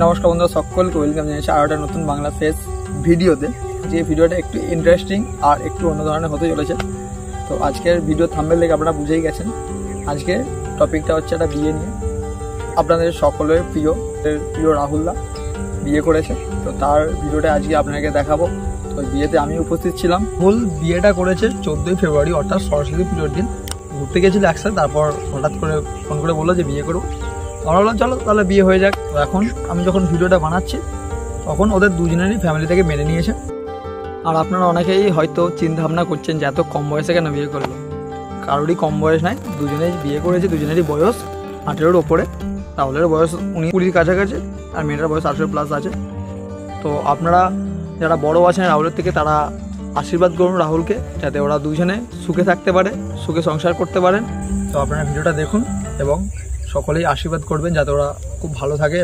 নমস্কার বন্ধুরা, সকলকে ওয়েলকাম জানাচ্ছি আর একটা নতুন বাংলা ফেস ভিডিওতে। যে ভিডিওটা একটু ইন্টারেস্টিং আর একটু অন্য ধরনের হতে চলেছে। তো আজকের ভিডিও থাম্বনেল দেখে আপনারা বুঝেই গেছেন। আজকে টপিকটা হচ্ছে একটা বিয়ে নিয়ে। আপনাদের সকলের প্রিয় রাহুলদা বিয়ে করেছে, তো তার ভিডিওটা আজকে আপনাকে দেখাবো। তো বিয়েতে আমি উপস্থিত ছিলাম। ফুল বিয়েটা করেছে 14ই ফেব্রুয়ারি, অর্থাৎ সরস্বতী পুজোর দিন। ঘুরতে গেছিল একসাথে, তারপর হঠাৎ করে ফোন করে বললো যে বিয়ে করবো। আমরা বললাম চলো তাহলে বিয়ে হয়ে যাক। তো এখন আমি যখন ভিডিওটা বানাচ্ছি তখন ওদের দুজনেরই ফ্যামিলি থেকে মেনে নিয়েছে। আর আপনারা অনেকেই হয়তো চিন্তা ভাবনা করছেন যে এত কম বয়সে কেন বিয়ে করলো। কারোরই কম বয়স নাই, দুজনেই বিয়ে করেছে, দুজনেরই বয়স 18-র ওপরে। রাহুলের বয়স 19-20 কাছাকাছি, আর মেয়েটার বয়স 18+ আছে। তো আপনারা যারা বড় আছেন রাহুলের থেকে, তারা আশীর্বাদ করুন রাহুলকে, যাতে ওরা দুজনে সুখে থাকতে পারে, সুখে সংসার করতে পারেন। তো আপনারা ভিডিওটা দেখুন এবং সকলেই আশীর্বাদ করবেন যাতে ওরা খুব ভালো থাকে।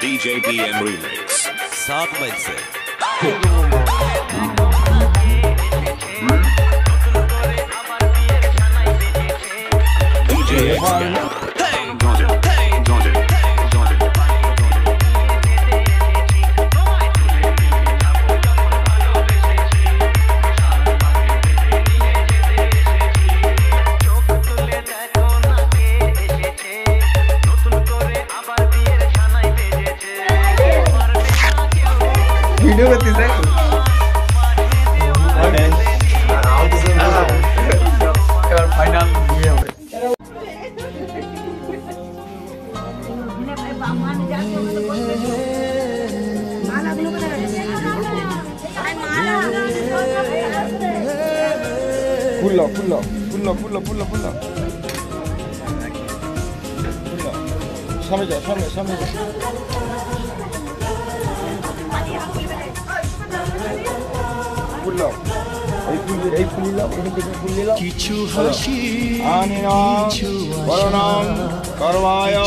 DJ PM Remix 7 मई से DJ ভিডিও করতেছে এবার ফাইনাল বিয়ে হবে। ফুল সামনে যাও, সামনে কিছু হাসি কিছু বরণং করবায়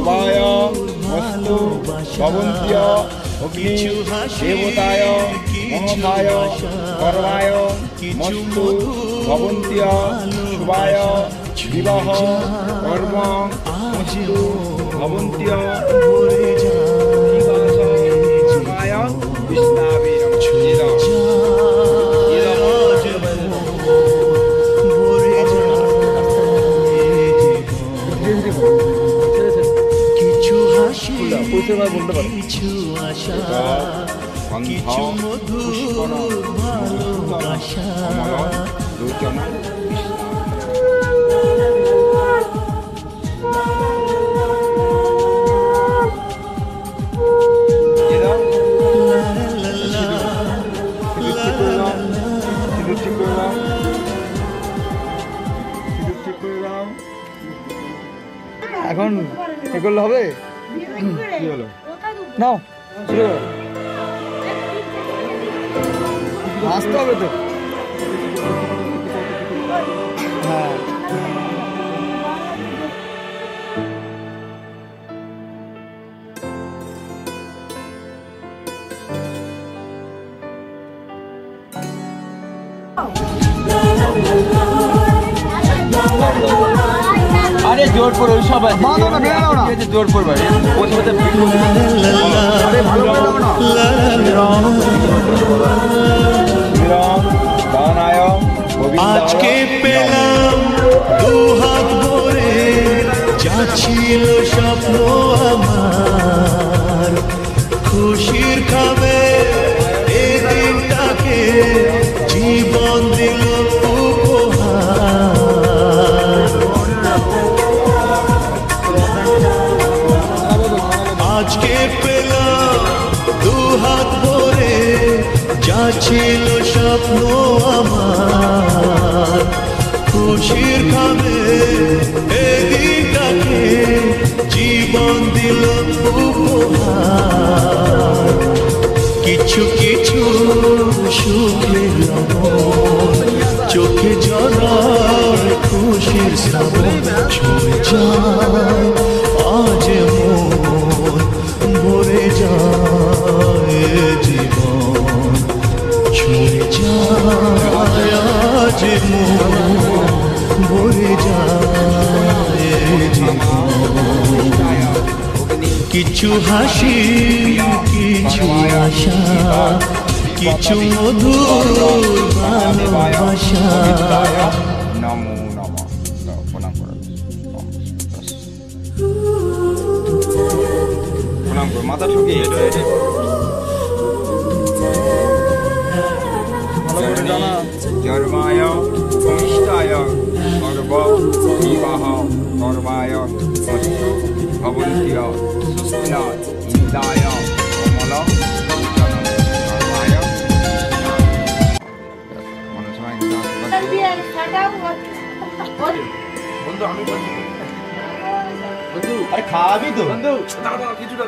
বায় মস্তু ভবন্ত্য কিছু হাসি দেবতায় মহায় করবায় মস্তু ভবন্ত্য শুভায় বিবাহ কর্ম মস্তু ভবন্ত্য ভরে যায় বিষ্ণাবে কিছু আশা কিছু মধুর ভালোবাসা এখন এ করলে হবে। কি হলো নাও, আসতে হবে তো। হ্যাঁ আরে জোর পড়ে ওই সব আছে, জোর পড়বে আজকে পেলাম দু হাত ভরে, যা ছিল স্বপ্ন আমার, খুশির খাবে এই দিনটাকে জীবন দিল উপহার। আজকে পেলাম দু হাত ভরে, যা ছিল স্বপ্ন আমার, খুশির খাবে এদিনটাকে জীবন দিল উপহার। কিছু কিছু সুখের চোখে জড়ায় খুশি খুশির শ্রাবণ ছুঁয়ে যায় আজ মন ভরে যায় জীবন ছুঁয়ে যায় আজ মন ভরে যায় জীবন কিছু হাসি কিছু আশা কিছু মধুর ভালোবাসা নমো নমঃ প্রণাম করো প্রণাম করো মাথা ঠুকিয়ে জন্মায় ভূমিষ্ঠায় সর্ব বিবাহ কর্মায় অস্তু ভবন্তীয় সুস্থিনা ইন্দায় কমল কর্মায় আরে খাবি তো বন্ধু কিছুটা